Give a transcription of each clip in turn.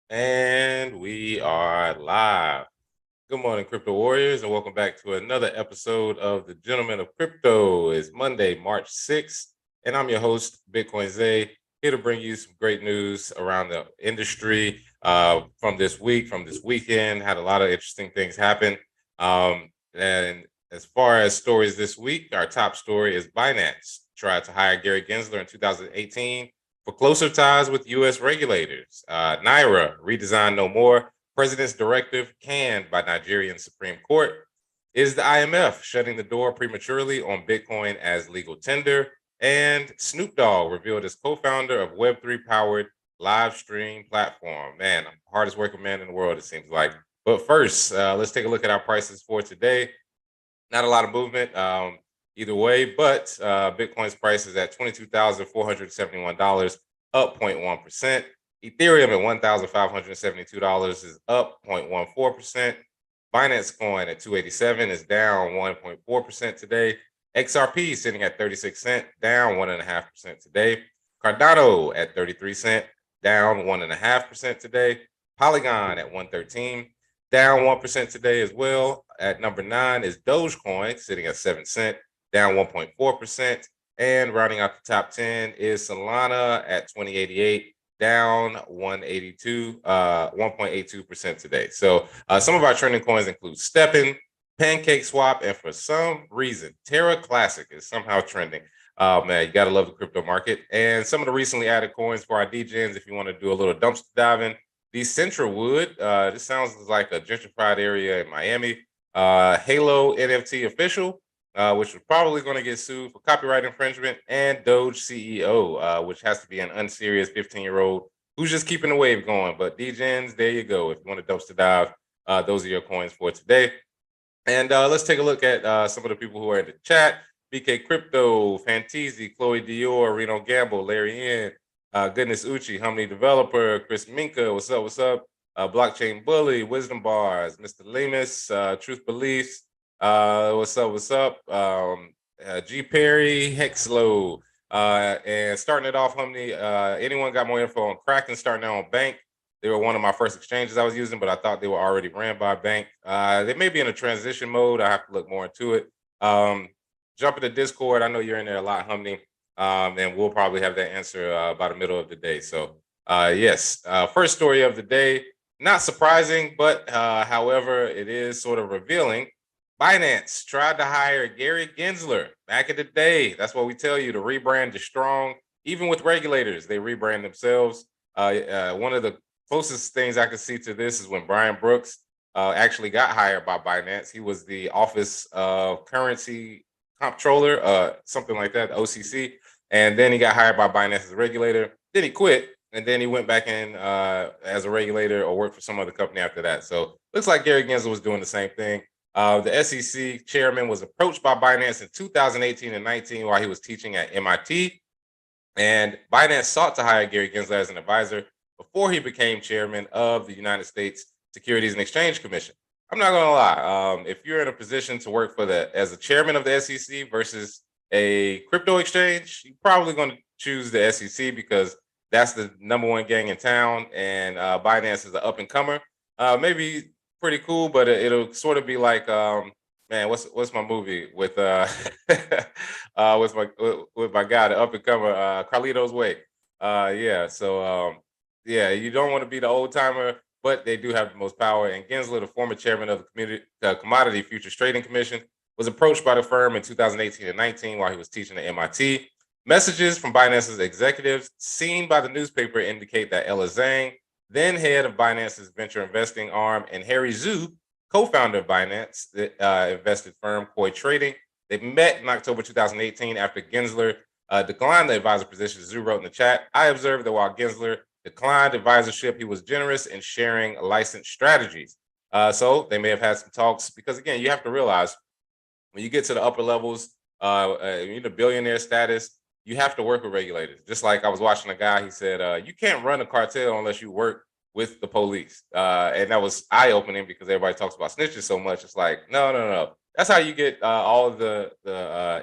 And we are live. Good morning, Crypto Warriors, and welcome back to another episode of the Gentlemen of Crypto. It's Monday, March 6th, and I'm your host, Bitcoin Zay, here to bring you some great news around the industry from this week, from this weekend. Had a lot of interesting things happen. And as far as stories this week, our top story is Binance tried to hire Gary Gensler in 2018 for closer ties with U.S. regulators. Naira, redesign no more. President's directive canned by Nigerian Supreme Court. Is the IMF shutting the door prematurely on Bitcoin as legal tender? And Snoop Dogg revealed as co-founder of Web3 powered live stream platform. Man, hardest working man in the world, it seems like. But first, let's take a look at our prices for today. Not a lot of movement either way, but Bitcoin's price is at $22,471, up 0.1%. Ethereum at $1,572 is up 0.14%. Binance Coin at 287 is down 1.4% today. XRP sitting at 36 cents, down 1.5% today. Cardano at 33 cents, down 1.5% today. Polygon at 113, down 1% today as well. At number 9 is Dogecoin, sitting at 7 cents, down 1.4%. And rounding out the top 10 is Solana at 2088, down 1.82% today. So some of our trending coins include Steppin, Pancake Swap, and for some reason, Terra Classic is somehow trending. Man, you gotta love the crypto market. And some of the recently added coins for our DGens, if you want to do a little dumpster diving, the Central Wood. This sounds like a gentrified area in Miami. Halo NFT official, which was probably going to get sued for copyright infringement, and Doge CEO, which has to be an unserious 15-year-old who's just keeping the wave going. But DGens, there you go. If you want to dumpster dive, those are your coins for today. And let's take a look at some of the people who are in the chat. BK Crypto, Fanteezy, Chloe Dior, Reno Gamble, Larry N, Goodness Uchi, Humney Developer, Chris Minka, what's up, what's up? Blockchain Bully, Wisdom Bars, Mr. Lemus, Truth Beliefs, what's up, what's up? G Perry, Hexlow, and starting it off, Humney, anyone got more info on Kraken starting out on Bank? They were one of my first exchanges I was using, but I thought they were already ran by a bank. They may be in a transition mode. I have to look more into it. Jump into Discord. I know you're in there a lot, Humney, and we'll probably have that answer by the middle of the day. So, yes, first story of the day. Not surprising, but however, it is sort of revealing. Binance tried to hire Gary Gensler back in the day. That's what we tell you. The rebrand is strong. Even with regulators, they rebrand themselves. One of the closest things I could see to this is when Brian Brooks actually got hired by Binance. He was the Office of Currency Comptroller, something like that, OCC. And then he got hired by Binance as a regulator. Then he quit, and then he went back in as a regulator or worked for some other company after that. So looks like Gary Gensler was doing the same thing. The SEC chairman was approached by Binance in 2018 and 19 while he was teaching at MIT. And Binance sought to hire Gary Gensler as an advisor before he became chairman of the United States Securities and Exchange Commission. I'm not gonna lie. If you're in a position to work as a chairman of the SEC versus a crypto exchange, you're probably going to choose the SEC because that's the number one gang in town, and Binance is an up and comer. Maybe pretty cool, but it'll sort of be like man, what's my movie with with my guy, the up and comer, Carlito's Way. Yeah, so yeah, you don't want to be the old timer, but they do have the most power. And Gensler, the former chairman of the Commodity Futures Trading Commission, was approached by the firm in 2018 and 19 while he was teaching at MIT. Messages from Binance's executives seen by the newspaper indicate that Ella Zhang, then head of Binance's venture investing arm, and Harry Zhu, co-founder of Binance, the invested firm Koi Trading, they met in October 2018 after Gensler declined the advisor position. Zhu wrote in the chat, I observed that while Gensler declined advisorship, he was generous in sharing licensed strategies. So they may have had some talks because, again, you have to realize when you get to the upper levels, you know, billionaire status, you have to work with regulators. Just like I was watching a guy, he said, you can't run a cartel unless you work with the police. And that was eye-opening because everybody talks about snitches so much. It's like, no. That's how you get all of the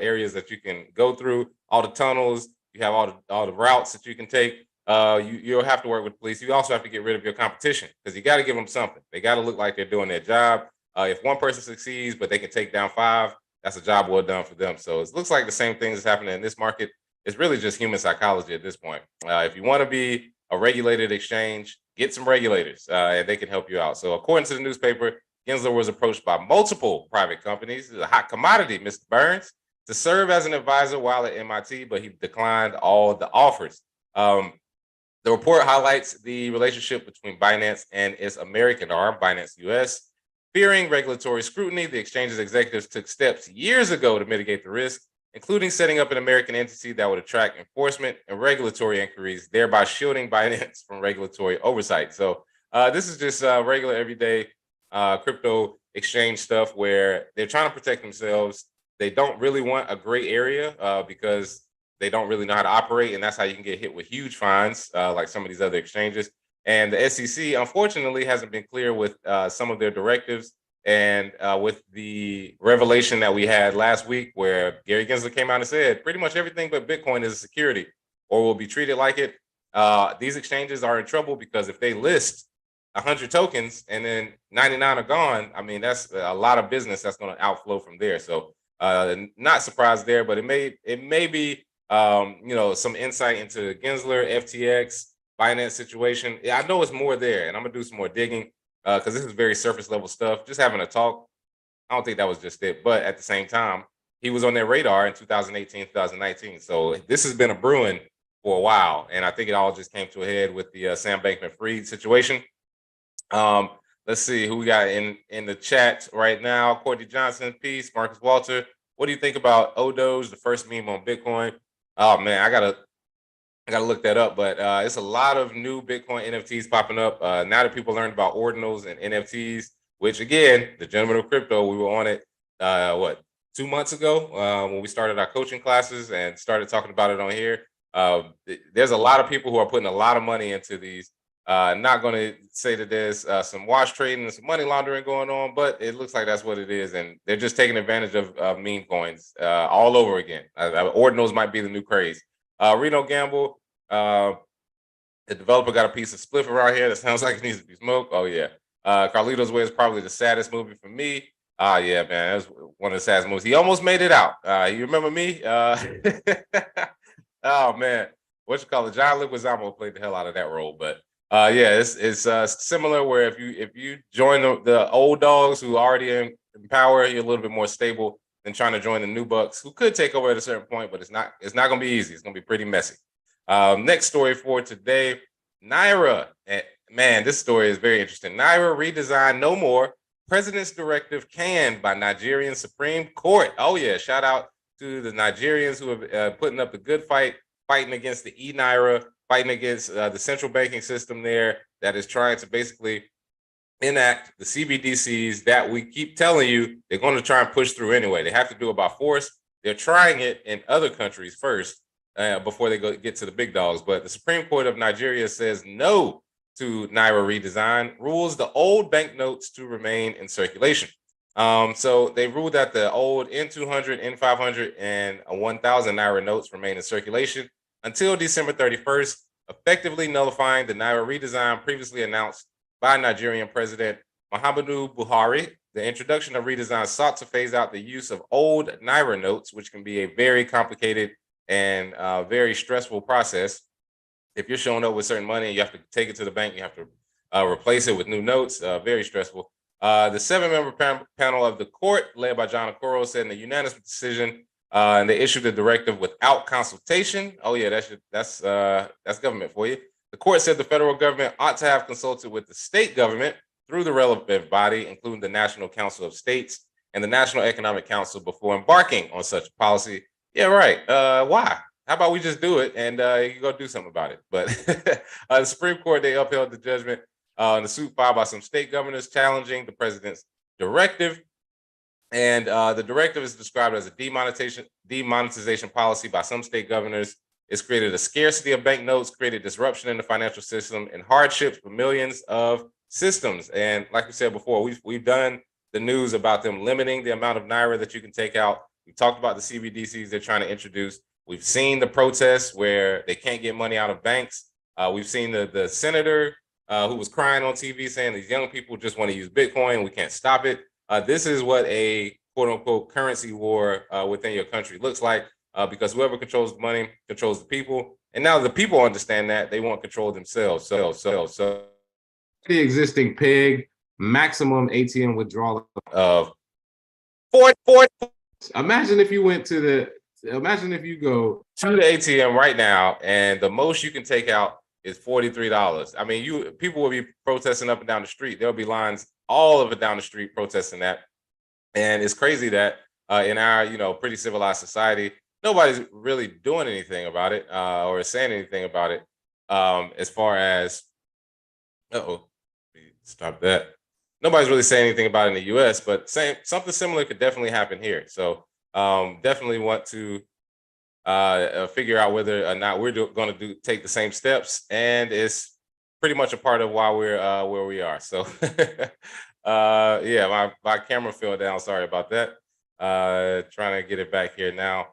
areas that you can go through, all the tunnels. You have all the routes that you can take. you'll have to work with police. You also have to get rid of your competition because you got to give them something. They got to look like they're doing their job. If one person succeeds, but they can take down 5, that's a job well done for them. So it looks like the same thing is happening in this market. It's really just human psychology at this point. If you want to be a regulated exchange, get some regulators and they can help you out. So according to the newspaper, Gensler was approached by multiple private companies, a hot commodity, Mr. Burns, to serve as an advisor while at MIT, but he declined all the offers. The report highlights the relationship between Binance and its American arm, Binance US. Fearing regulatory scrutiny, the exchange's executives took steps years ago to mitigate the risk, including setting up an American entity that would attract enforcement and regulatory inquiries, thereby shielding Binance from regulatory oversight. So this is just regular, everyday crypto exchange stuff where they're trying to protect themselves. They don't really want a gray area because they don't really know how to operate, and that's how you can get hit with huge fines like some of these other exchanges. And the SEC, unfortunately, hasn't been clear with some of their directives. And with the revelation that we had last week where Gary Gensler came out and said pretty much everything but Bitcoin is a security or will be treated like it, these exchanges are in trouble because if they list 100 tokens and then 99 are gone, I mean, that's a lot of business that's going to outflow from there. So not surprised there, but it may be some insight into Gensler, FTX, Binance situation. Yeah, I know it's more there, and I'm gonna do some more digging because this is very surface level stuff. Just having a talk, I don't think that was just it. But at the same time, he was on their radar in 2018, 2019. So this has been a brewing for a while, and I think it all just came to a head with the Sam Bankman-Fried situation. Let's see who we got in the chat right now. Courtney Johnson, peace. Marcus Walter, what do you think about Odoge, the first meme on Bitcoin? Oh man, I gotta look that up, but it's a lot of new Bitcoin NFTs popping up. Now that people learned about ordinals and NFTs, which again, the gentleman of crypto, we were on it, 2 months ago when we started our coaching classes and started talking about it on here. There's a lot of people who are putting a lot of money into these. Not going to say that there's some wash trading and some money laundering going on, but it looks like that's what it is. And they're just taking advantage of meme coins all over again. Ordinals might be the new craze. Reno Gamble, the developer got a piece of spliff around here that sounds like it needs to be smoked. Oh, yeah. Carlito's Way is probably the saddest movie for me. Yeah, man, that was one of the saddest movies. He almost made it out. You remember me? Oh, man. What you call it? John Leguizamo played the hell out of that role. But yeah, it's similar where if you join the old dogs who are already in power, you're a little bit more stable than trying to join the new bucks who could take over at a certain point, but it's not going to be easy. It's going to be pretty messy. Next story for today, Naira. Man, this story is very interesting. Naira redesign no more. President's directive canned by Nigerian Supreme Court. Oh yeah, shout out to the Nigerians who have putting up the good fight, fighting against the e-Naira, fighting against the central banking system there that is trying to basically enact the CBDCs that we keep telling you they're going to try and push through anyway. They have to do it by force. They're trying it in other countries first before they get to the big dogs. But the Supreme Court of Nigeria says no to Naira redesign, rules the old banknotes to remain in circulation. So they ruled that the old N200, N500, and 1,000 Naira notes remain in circulation until December 31st, effectively nullifying the Naira redesign previously announced by Nigerian President Muhammadu Buhari. The introduction of redesign sought to phase out the use of old Naira notes, which can be a very complicated and very stressful process. If you're showing up with certain money, you have to take it to the bank, you have to replace it with new notes, very stressful. The 7-member panel of the court, led by John Okoro, said in a unanimous decision, and they issued the directive without consultation. Oh yeah, that's government for you. The court said the federal government ought to have consulted with the state government through the relevant body, including the National Council of States and the National Economic Council, before embarking on such policy. Yeah, right. Why? How about we just do it and you go do something about it? But the Supreme Court, they upheld the judgment in the suit filed by some state governors challenging the president's directive. And the directive is described as a demonetization policy by some state governors. It's created a scarcity of banknotes, created disruption in the financial system, and hardships for millions of systems. And like we said before, we've done the news about them limiting the amount of Naira that you can take out. We talked about the CBDCs they're trying to introduce. We've seen the protests where they can't get money out of banks. We've seen the senator who was crying on TV saying these young people just want to use Bitcoin. We can't stop it. This is what a quote unquote currency war within your country looks like, because whoever controls the money controls the people. And now the people understand that they want control themselves. So the existing peg maximum ATM withdrawal of four. Imagine if you went to imagine if you go to the ATM right now and the most you can take out is $43. I mean, people will be protesting up and down the street. There'll be lines all over down the street protesting that. And it's crazy that in our, pretty civilized society, nobody's really doing anything about it or saying anything about it as far as, stop that. Nobody's really saying anything about it in the US, but something similar could definitely happen here. So definitely want to figure out whether or not we're going to take the same steps. And it's pretty much a part of why we're where we are. So yeah, my camera fell down. Sorry about that. Trying to get it back here now.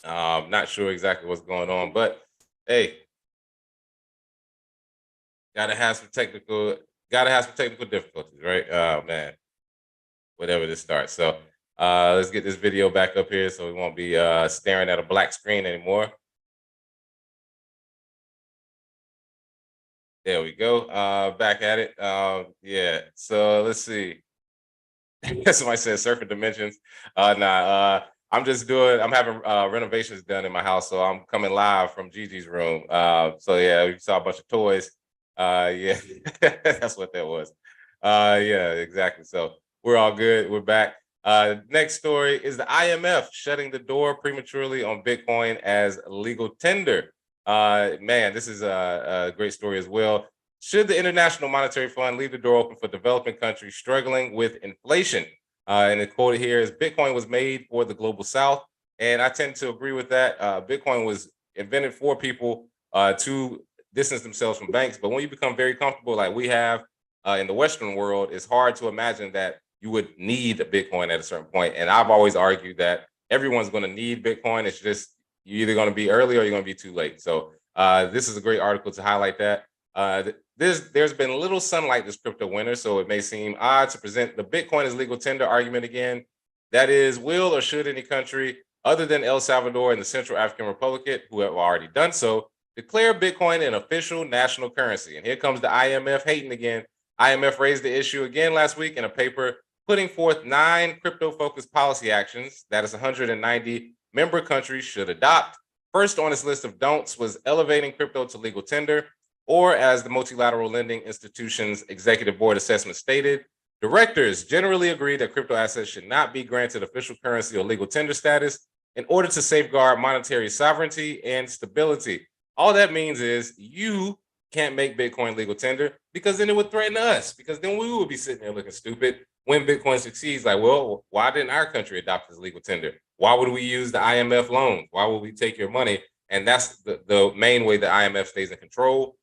Not sure exactly what's going on, but hey, gotta have some technical difficulties, right? Oh man, whatever this starts. So let's get this video back up here so we won't be staring at a black screen anymore. There we go. Back at it. Yeah. So let's see. Somebody said surfing dimensions. I'm having renovations done in my house, so I'm coming live from Gigi's room. So yeah, we saw a bunch of toys. Yeah, that's what that was. Yeah, exactly. So we're all good. We're back. Next story is the IMF shutting the door prematurely on Bitcoin as legal tender. Man, this is a great story as well. Should the International Monetary Fund leave the door open for developing countries struggling with inflation? And the quote here is, Bitcoin was made for the global south. And I tend to agree with that. Bitcoin was invented for people to distance themselves from banks. But when you become very comfortable like we have in the Western world, it's hard to imagine that you would need a Bitcoin at a certain point. And I've always argued that everyone's going to need Bitcoin. It's just you're either going to be early or you're going to be too late. So this is a great article to highlight that. There's been little sunlight this crypto winter, so it may seem odd to present the Bitcoin as legal tender argument again. That is, will or should any country other than El Salvador and the Central African Republic, who have already done so, declare Bitcoin an official national currency? And here comes the IMF hating again. IMF raised the issue again last week in a paper putting forth 9 crypto-focused policy actions that its 190 member countries should adopt. First on its list of don'ts was elevating crypto to legal tender, or as the Multilateral Lending Institution's Executive Board assessment stated, directors generally agree that crypto assets should not be granted official currency or legal tender status in order to safeguard monetary sovereignty and stability. All that means is you can't make Bitcoin legal tender, because then it would threaten us, because then we would be sitting there looking stupid when Bitcoin succeeds. Like, well, why didn't our country adopt this legal tender? Why would we use the IMF loans? Why would we take your money? And that's the main way the IMF stays in control,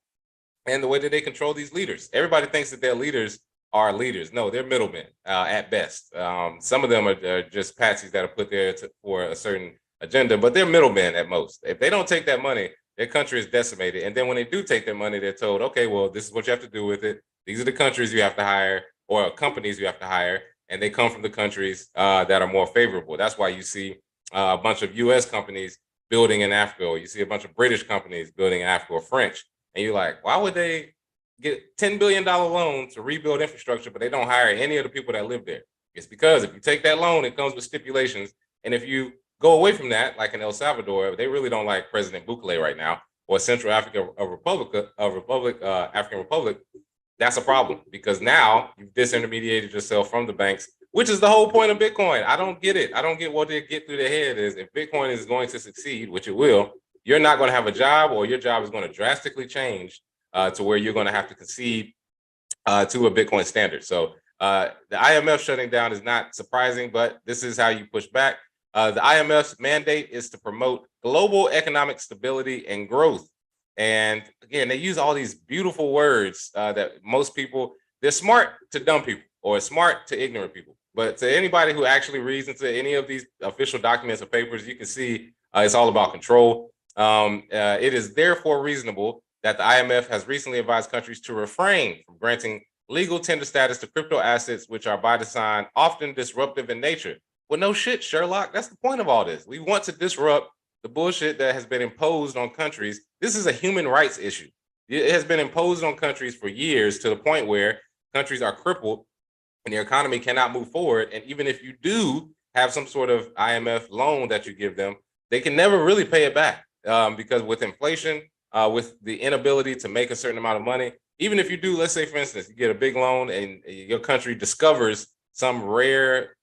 and the way that they control these leaders. Everybody thinks that their leaders are leaders. No, they're middlemen at best. Some of them are just patsies that are put there for a certain agenda, but they're middlemen at most. If they don't take that money, their country is decimated. And then when they do take their money, they're told, okay, well, this is what you have to do with it. These are the countries you have to hire, or companies you have to hire, and they come from the countries that are more favorable. That's why you see a bunch of US companies building in Africa, or you see a bunch of British companies building in Africa, or French. And you're like, why would they get $10 billion loan to rebuild infrastructure, but they don't hire any of the people that live there? It's because if you take that loan, it comes with stipulations. And if you go away from that, like in El Salvador, they really don't like President Bukele right now, or Central African African Republic. That's a problem, because now you've disintermediated yourself from the banks, which is the whole point of Bitcoin. I don't get it. I don't get what they get through their head is, if Bitcoin is going to succeed, which it will, you're not going to have a job, or your job is going to drastically change to where you're going to have to concede to a Bitcoin standard. So the IMF shutting down is not surprising, but this is how you push back. The IMF's mandate is to promote global economic stability and growth. And again, they use all these beautiful words that most people, they're smart to dumb people, or smart to ignorant people. But to anybody who actually reads into any of these official documents or papers, you can see it's all about control. It is therefore reasonable that the IMF has recently advised countries to refrain from granting legal tender status to crypto assets, which are by design often disruptive in nature. Well, no shit, Sherlock. That's the point of all this. We want to disrupt the bullshit that has been imposed on countries. This is a human rights issue. It has been imposed on countries for years to the point where countries are crippled and their economy cannot move forward. And even if you do have some sort of IMF loan that you give them, they can never really pay it back because with inflation, with the inability to make a certain amount of money, even if you do, let's say, for instance, you get a big loan and your country discovers some rare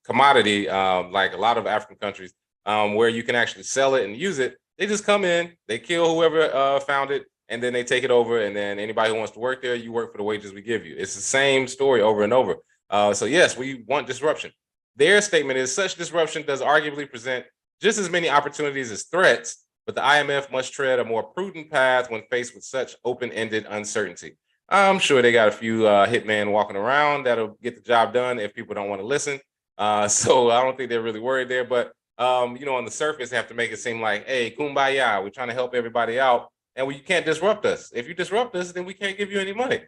commodity, like a lot of African countries, where you can actually sell it and use it. They just come in, they kill whoever found it, and then they take it over. And then anybody who wants to work there, you work for the wages we give you. It's the same story over and over. So yes, we want disruption. Their statement is such disruption does arguably present just as many opportunities as threats, but the IMF must tread a more prudent path when faced with such open-ended uncertainty. I'm sure they got a few hitmen walking around that'll get the job done if people don't want to listen. So I don't think they're really worried there. But on the surface, they have to make it seem like, hey, kumbaya, we're trying to help everybody out, and you can't disrupt us. If you disrupt us, then we can't give you any money.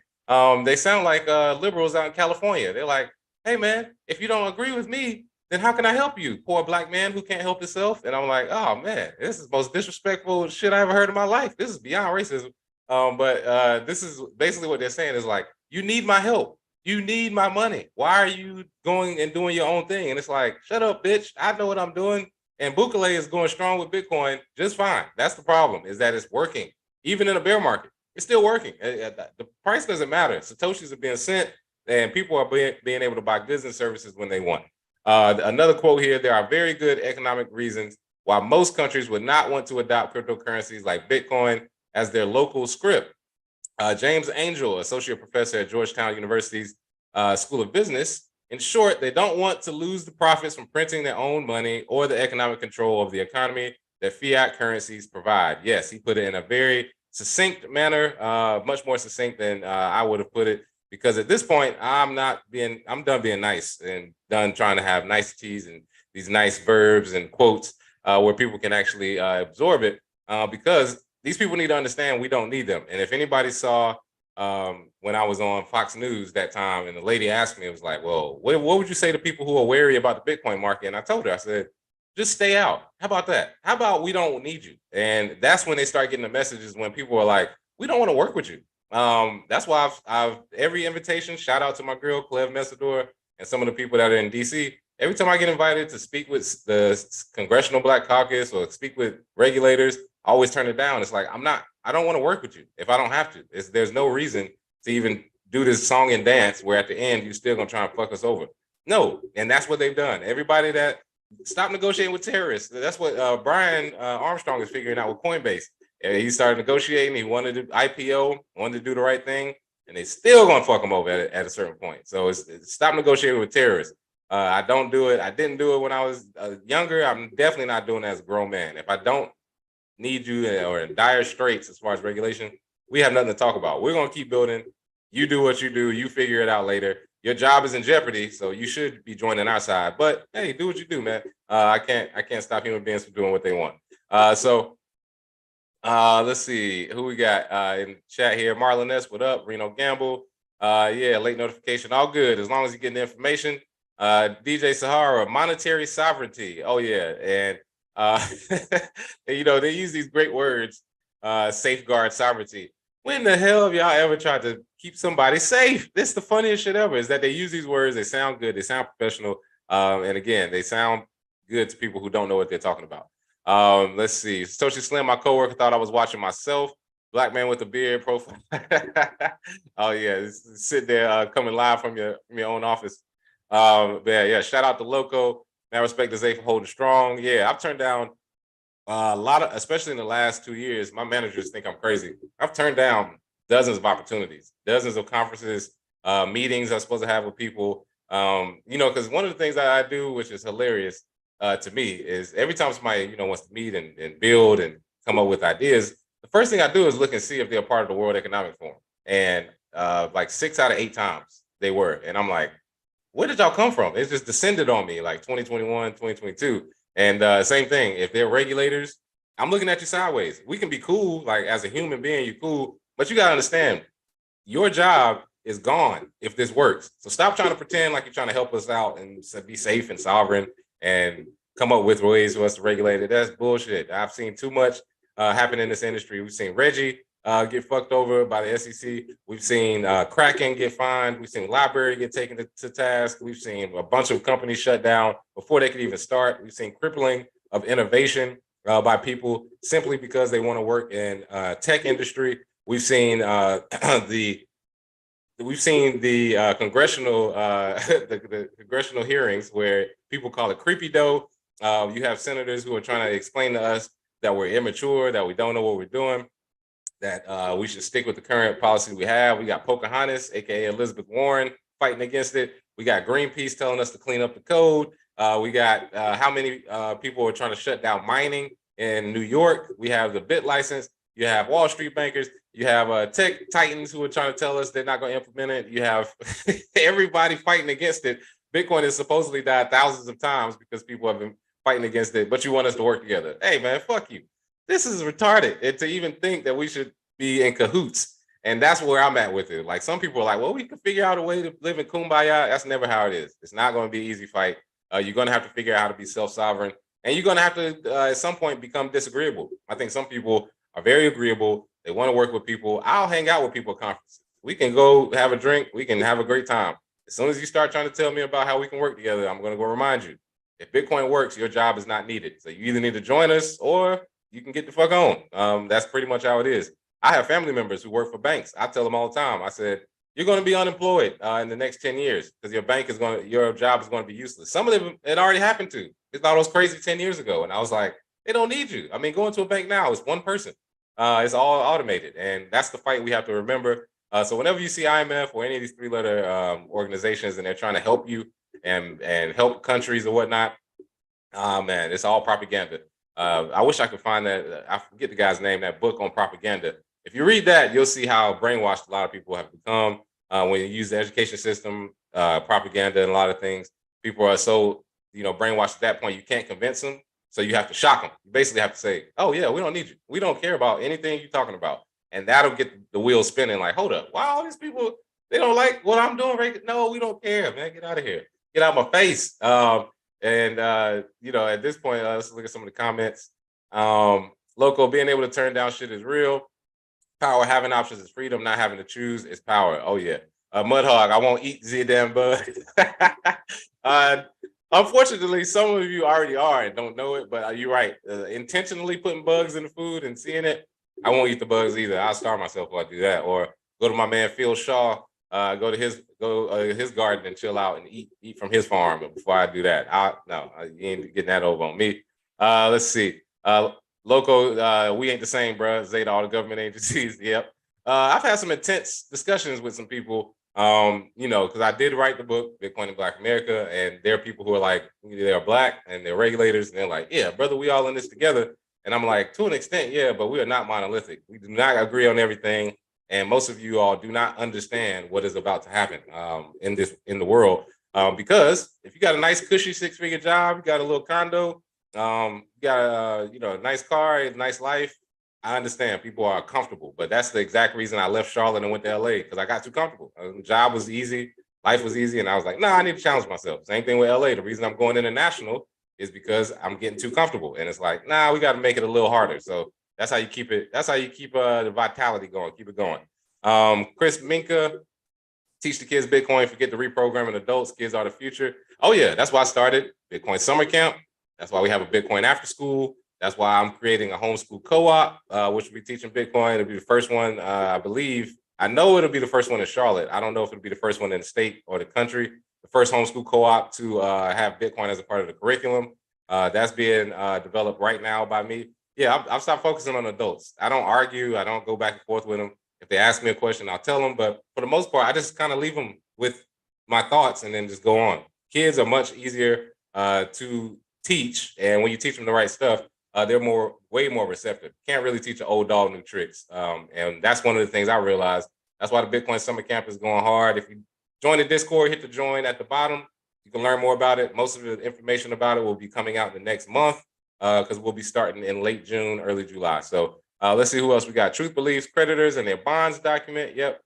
They sound like liberals out in California. They're like, hey, man, if you don't agree with me, then how can I help you? Poor black man who can't help himself. And I'm like, oh, man, this is the most disrespectful shit I ever heard in my life. This is beyond racism. But this is basically what they're saying is like, you need my help. You need my money. Why are you going and doing your own thing? And it's like, shut up, bitch. I know what I'm doing. And Bukele is going strong with Bitcoin just fine. That's the problem, is that it's working. Even in a bear market, it's still working. The price doesn't matter. Satoshis are being sent, and people are being able to buy goods and services when they want. Another quote here, there are very good economic reasons why most countries would not want to adopt cryptocurrencies like Bitcoin as their local script. James Angel, associate professor at Georgetown University's School of Business. In short, they don't want to lose the profits from printing their own money or the economic control of the economy that fiat currencies provide. Yes, he put it in a very succinct manner, much more succinct than I would have put it, because at this point, I'm done being nice and done trying to have niceties and these nice verbs and quotes where people can actually absorb it, because these people need to understand we don't need them. And if anybody saw when I was on Fox News that time, and the lady asked me, it was like, well, what would you say to people who are wary about the Bitcoin market? And I told her, I said, just stay out. How about that? How about we don't need you? And that's when they start getting the messages when people are like, we don't want to work with you. That's why I've every invitation, shout out to my girl, Cleve Messador, and some of the people that are in DC. Every time I get invited to speak with the Congressional Black Caucus or speak with regulators, I always turn it down. It's like, I don't want to work with you if I don't have to. There's no reason to even do this song and dance where at the end, you're still going to try and fuck us over. No. And that's what they've done. Everybody that stop negotiating with terrorists. That's what Brian Armstrong is figuring out with Coinbase. He started negotiating. He wanted to IPO, wanted to do the right thing, and they still going to fuck him over at a certain point. So it's stop negotiating with terrorists. I don't do it. I didn't do it when I was younger. I'm definitely not doing it as a grown man. If I don't need you or in dire straits as far as regulation, we have nothing to talk about. We're going to keep building. You do what you do. You figure it out later. Your job is in jeopardy, so you should be joining our side. But hey, do what you do, man. I can't stop human beings from doing what they want. Let's see who we got in chat here. Marlon S, what up? Reno Gamble. Yeah, late notification. All good as long as you get the information. DJ Sahara, monetary sovereignty. Oh yeah, and they use these great words, safeguard sovereignty. When the hell have y'all ever tried to keep somebody safe? This is the funniest shit ever, is that they use these words, they sound good, they sound professional, and again, they sound good to people who don't know what they're talking about. Let's see. Satoshi Slim, my coworker, thought I was watching myself. Black man with a beard profile. Oh yeah, sit there coming live from your own office. Yeah, shout out to Loco. Man, respect to Zay for holding strong. Yeah, I've turned down a lot of, especially in the last 2 years, my managers think I'm crazy. I've turned down dozens of opportunities, dozens of conferences, meetings I'm supposed to have with people. Because one of the things that I do, which is hilarious to me, is every time somebody, wants to meet and build and come up with ideas, the first thing I do is look and see if they're part of the World Economic Forum. And like 6 out of 8 times they were. And I'm like, where did y'all come from? It's just descended on me like 2021, 2022. And same thing, if they're regulators, I'm looking at you sideways. We can be cool, like as a human being, you're cool, but you gotta understand your job is gone if this works. So stop trying to pretend like you're trying to help us out and be safe and sovereign and come up with ways for us to regulate it. That's bullshit. I've seen too much happen in this industry. We've seen Reggie get fucked over by the SEC. We've seen Kraken get fined. We've seen Library get taken to task. We've seen a bunch of companies shut down before they could even start. We've seen crippling of innovation by people simply because they want to work in tech industry. We've seen the congressional the congressional hearings where people call it creepy dough. You have senators who are trying to explain to us that we're immature, that we don't know what we're doing, that we should stick with the current policy we have. We got Pocahontas, aka Elizabeth Warren, fighting against it. We got Greenpeace telling us to clean up the code. We got how many people are trying to shut down mining in New York. We have the bit license. You have Wall Street bankers. You have tech titans who are trying to tell us they're not going to implement it. You have everybody fighting against it. Bitcoin has supposedly died thousands of times because people have been fighting against it, but you want us to work together. Hey, man, fuck you. This is retarded. And to even think that we should be in cahoots. And that's where I'm at with it. Like some people are like, well, we can figure out a way to live in kumbaya. That's never how it is. It's not going to be an easy fight. You're going to have to figure out how to be self-sovereign. And you're going to have to, at some point, become disagreeable. I think some people are very agreeable. They want to work with people. I'll hang out with people at conferences. We can go have a drink. We can have a great time. As soon as you start trying to tell me about how we can work together, I'm going to go remind you. If Bitcoin works, your job is not needed. So you either need to join us or you can get the fuck on. That's pretty much how it is. I have family members who work for banks. I tell them all the time. I said, you're going to be unemployed in the next 10 years because your job is going to be useless. Some of them, it already happened to. It's all those crazy 10 years ago. And I was like, they don't need you. I mean, going to a bank now, it's one person. It's all automated. And that's the fight we have to remember. So whenever you see IMF or any of these three-letter organizations and they're trying to help you and help countries or whatnot, man, it's all propaganda. I wish I could find that. I forget the guy's name, that book on propaganda. If you read that, you'll see how brainwashed a lot of people have become when you use the education system, propaganda, and a lot of things. People are so, brainwashed at that point, you can't convince them. So you have to shock them. You basically have to say, oh, yeah, we don't need you. We don't care about anything you're talking about. And that'll get the wheels spinning like, hold up. Why all these people, they don't like what I'm doing? Right? No, we don't care, man. Get out of here. Get out of my face. At this point, let's look at some of the comments. Local, being able to turn down shit is real. Power, having options is freedom. Not having to choose is power. Oh, yeah. Mudhog, I won't eat the damn bug. Unfortunately, some of you already are and don't know it, but you're right. Intentionally putting bugs in the food and seeing it, I won't eat the bugs either. I'll starve myself if I do that. Or go to my man Phil Shaw, go to his garden and chill out and eat from his farm. But before I do that, you ain't getting that over on me. Let's see. Loco, we ain't the same, bro. Zeta, all the government agencies. Yep. I've had some intense discussions with some people. Because I did write the book, Bitcoin in Black America, and there are people who are like, they're black and they're regulators, and they're like, yeah, brother, we all in this together. And I'm like, to an extent, yeah, but we are not monolithic. We do not agree on everything. And most of you all do not understand what is about to happen in the world. Because if you got a nice, cushy 6-figure job, you got a little condo, you got a nice car, a nice life, I understand people are comfortable, but that's the exact reason I left Charlotte and went to LA, because I got too comfortable. The job was easy, life was easy, and I was like, I need to challenge myself. Same thing with LA. The reason I'm going international is because I'm getting too comfortable, and it's like, we got to make it a little harder. So that's how you keep it. That's how you keep the vitality going. Keep it going. Chris Minka, teach the kids Bitcoin, forget the reprogramming adults. Kids are the future. Oh yeah, that's why I started Bitcoin Summer Camp. That's why we have a Bitcoin after school. That's why I'm creating a homeschool co-op, which will be teaching Bitcoin. It'll be the first one, I believe. I know it'll be the first one in Charlotte. I don't know if it'll be the first one in the state or the country. The first homeschool co-op to have Bitcoin as a part of the curriculum. That's being developed right now by me. Yeah, I've stopped focusing on adults. I don't argue. I don't go back and forth with them. If they ask me a question, I'll tell them. But for the most part, I just kind of leave them with my thoughts and then just go on. Kids are much easier to teach. And when you teach them the right stuff, they're way more receptive. Can't really teach an old dog new tricks. And that's one of the things I realized. That's why the Bitcoin Summer Camp is going hard. If you join the Discord, hit the join at the bottom. You can learn more about it. Most of the information about it will be coming out in the next month. because we'll be starting in late June, early July. So let's see who else we got. Truth Beliefs, creditors and their bonds document. Yep.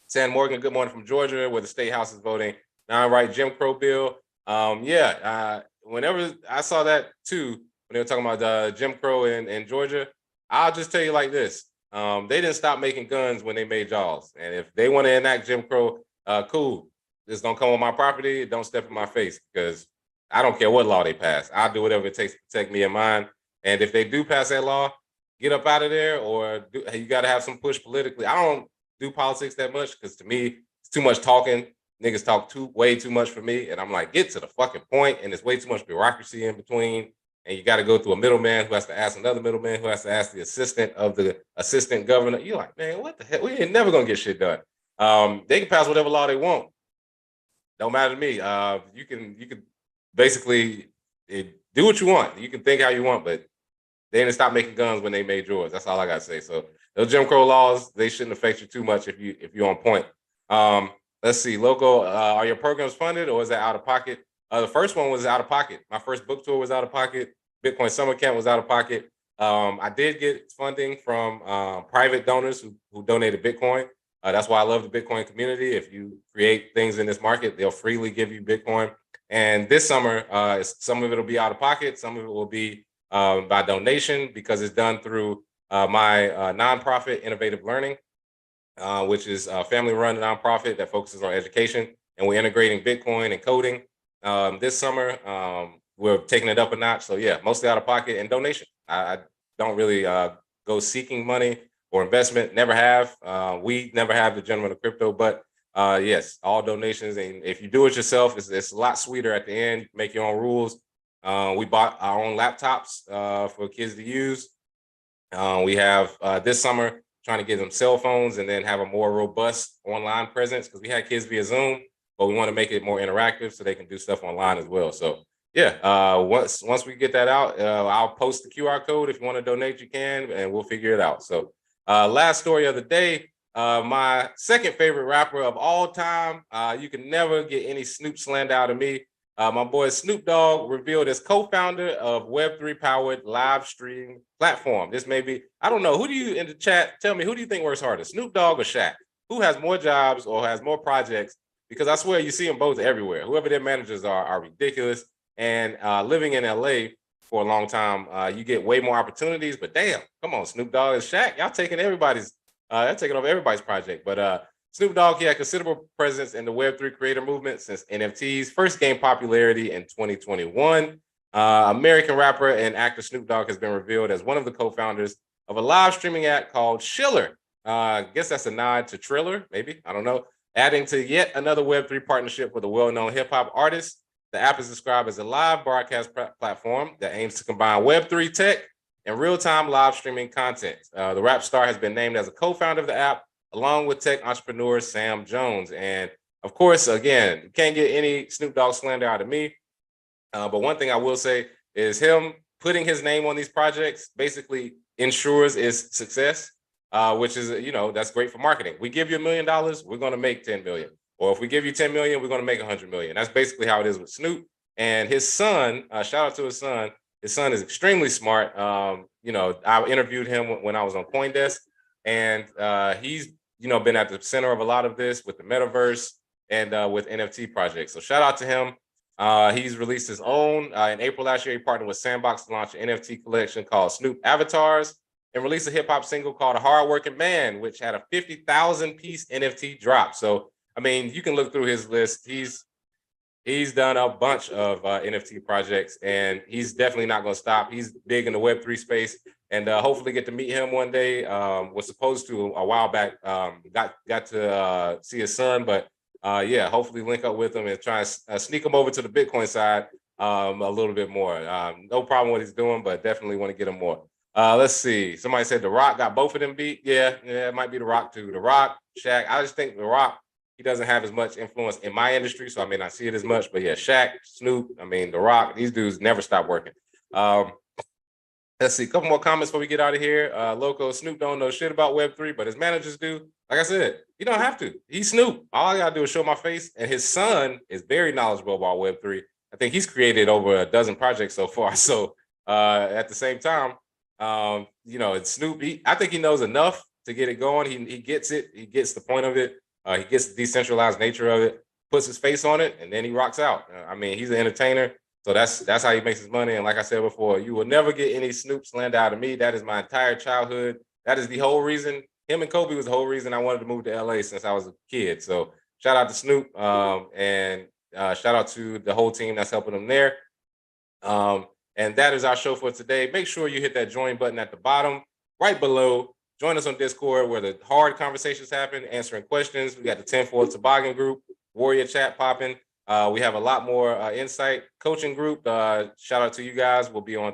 San Morgan, good morning from Georgia, where the state house is voting. Now, right, Jim Crow bill. Whenever I saw that too, when they were talking about Jim Crow in Georgia, I'll just tell you like this. They didn't stop making guns when they made Jaws. And if they want to enact Jim Crow, cool. Just don't come on my property. Don't step in my face, because I don't care what law they pass. I'll do whatever it takes to protect me and mine. And if they do pass that law, get up out of there, or you got to have some push politically. I don't do politics that much, because to me, it's too much talking. Niggas talk way too much for me. And I'm like, get to the fucking point. And there's way too much bureaucracy in between. And you got to go through a middleman who has to ask another middleman who has to ask the assistant of the assistant governor. You're like, man, what the hell? We ain't never going to get shit done. They can pass whatever law they want. Don't matter to me. You can basically do what you want. You can think how you want, but they didn't stop making guns when they made yours. That's all I gotta say. So those Jim Crow laws, they shouldn't affect you too much if you're on point. Let's see, Loco, are your programs funded or is that out of pocket? The first one was out of pocket. My first book tour was out of pocket. Bitcoin Summer Camp was out of pocket. I did get funding from private donors who donated Bitcoin. That's why I love the Bitcoin community. If you create things in this market, they'll freely give you Bitcoin. And this summer, some of it will be out of pocket. Some of it will be by donation, because it's done through my nonprofit, Innovative Learning, which is a family-run nonprofit that focuses on education. And we're integrating Bitcoin and coding. This summer, we're taking it up a notch. So yeah, mostly out of pocket and donation. I don't really go seeking money or investment. Never have. We never have, the gentleman of crypto, but yes, all donations. And if you do it yourself, it's a lot sweeter at the end. You can make your own rules. We bought our own laptops for kids to use. We have this summer trying to get them cell phones and then have a more robust online presence, because we had kids via Zoom, but we want to make it more interactive so they can do stuff online as well. So yeah, once we get that out, I'll post the QR code. If you want to donate, you can, and we'll figure it out. So last story of the day, my second favorite rapper of all time. You can never get any Snoop slander out of me. My boy Snoop Dogg revealed as co-founder of Web3 powered live stream platform. This may be, I don't know, who do you in the chat, tell me, who do you think works harder, Snoop Dogg or Shaq? Who has more jobs or has more projects? Because I swear you see them both everywhere. Whoever their managers are ridiculous. And living in LA for a long time, you get way more opportunities, but damn, come on, Snoop Dogg and Shaq, y'all taking over everybody's project. But Snoop Dogg, he had considerable presence in the Web3 creator movement since NFTs first gained popularity in 2021. American rapper and actor Snoop Dogg has been revealed as one of the co-founders of a live streaming app called Chiller. I guess that's a nod to Triller, maybe, I don't know. Adding to yet another Web3 partnership with a well-known hip-hop artist. The app is described as a live broadcast platform that aims to combine Web3 tech and real-time live streaming content. The rap star has been named as a co-founder of the app, along with tech entrepreneur Sam Jones. And of course, again, you can't get any Snoop Dogg slander out of me. But one thing I will say is him putting his name on these projects basically ensures its success, which is, that's great for marketing. We give you $1 million, we're going to make 10 million. Or if we give you 10 million, we're going to make 100 million. That's basically how it is with Snoop. And his son, shout out to his son. His son is extremely smart. I interviewed him when I was on CoinDesk, and he's, been at the center of a lot of this with the metaverse and with NFT projects. So shout out to him. He's released his own. In April last year, he partnered with Sandbox to launch an NFT collection called Snoop Avatars and released a hip hop single called A Hardworking Man, which had a 50,000 piece NFT drop. So I mean, you can look through his list. He's done a bunch of NFT projects, and he's definitely not going to stop. He's big in the Web3 space, and hopefully get to meet him one day. Was supposed to a while back. Got to see his son, but yeah, hopefully link up with him and try and sneak him over to the Bitcoin side a little bit more. No problem what he's doing, but definitely want to get him more. Let's see. Somebody said The Rock got both of them beat. Yeah, it might be The Rock too. The Rock, Shaq. I just think The Rock, he doesn't have as much influence in my industry, so I may not see it as much. But yeah, Shaq, Snoop, The Rock, these dudes never stop working. Let's see, a couple more comments before we get out of here. Loco, Snoop don't know shit about Web3, but his managers do. Like I said, you don't have to. He's Snoop. All I gotta do is show my face. And his son is very knowledgeable about Web3. I think he's created over a dozen projects so far. So At the same time, it's Snoop. I think he knows enough to get it going. He gets it. He gets the point of it. He gets the decentralized nature of it. Puts his face on it, and then he rocks out. I mean, he's an entertainer, so that's how he makes his money. And like I said before, you will never get any Snoop slander out of me. That is my entire childhood. That is the whole reason. Him and Kobe was the whole reason I wanted to move to LA since I was a kid. So shout out to Snoop, and shout out to the whole team that's helping him there. And that is our show for today. Make sure you hit that join button at the bottom, right below. Join us on Discord where the hard conversations happen, answering questions. We got the 10-4 Toboggan group, Warrior Chat popping. We have a lot more insight coaching group. Shout out to you guys. We'll be on